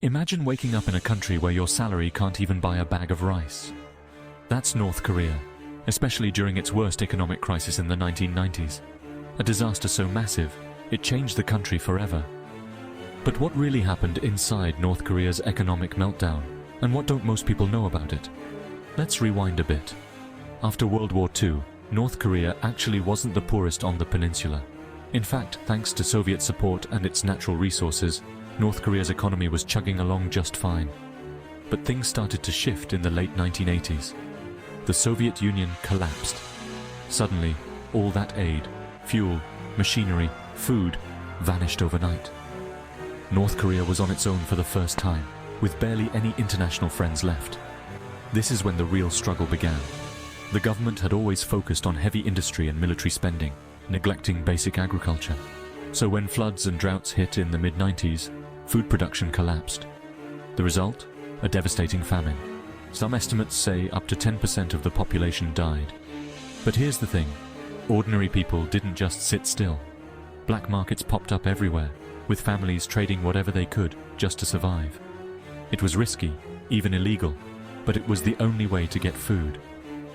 Imagine waking up in a country where your salary can't even buy a bag of rice. That's North Korea, especially during its worst economic crisis in the 1990s. A disaster so massive, it changed the country forever. But what really happened inside North Korea's economic meltdown, and what don't most people know about it? Let's rewind a bit. After World War II, North Korea actually wasn't the poorest on the peninsula. In fact, thanks to Soviet support and its natural resources, North Korea's economy was chugging along just fine. But things started to shift in the late 1980s. The Soviet Union collapsed. Suddenly, all that aid, fuel, machinery, food, vanished overnight. North Korea was on its own for the first time, with barely any international friends left. This is when the real struggle began. The government had always focused on heavy industry and military spending, neglecting basic agriculture. So when floods and droughts hit in the mid-90s, food production collapsed. The result? A devastating famine. Some estimates say up to 10% of the population died. But here's the thing. Ordinary people didn't just sit still. Black markets popped up everywhere, with families trading whatever they could just to survive. It was risky, even illegal, but it was the only way to get food.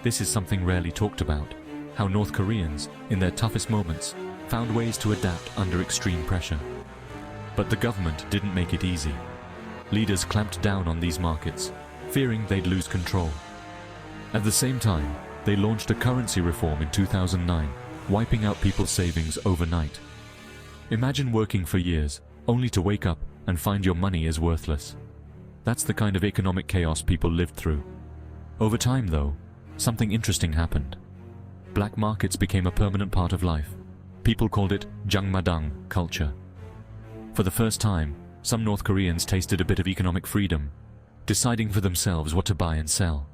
This is something rarely talked about, how North Koreans, in their toughest moments, found ways to adapt under extreme pressure. But the government didn't make it easy. Leaders clamped down on these markets, fearing they'd lose control. At the same time, they launched a currency reform in 2009, wiping out people's savings overnight. Imagine working for years, only to wake up and find your money is worthless. That's the kind of economic chaos people lived through. Over time, though, something interesting happened. Black markets became a permanent part of life. People called it Jangmadang culture. For the first time, some North Koreans tasted a bit of economic freedom, deciding for themselves what to buy and sell.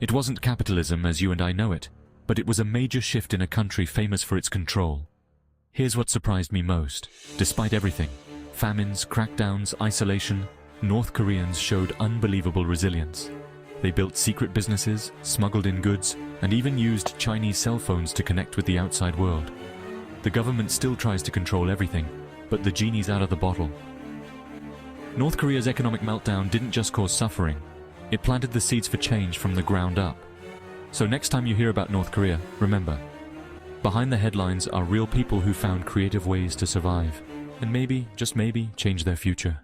It wasn't capitalism as you and I know it, but it was a major shift in a country famous for its control. Here's what surprised me most. Despite everything, famines, crackdowns, isolation, North Koreans showed unbelievable resilience. They built secret businesses, smuggled in goods, and even used Chinese cell phones to connect with the outside world. The government still tries to control everything, but the genie's out of the bottle. North Korea's economic meltdown didn't just cause suffering, it planted the seeds for change from the ground up. So next time you hear about North Korea, remember, behind the headlines are real people who found creative ways to survive, and maybe, just maybe, change their future.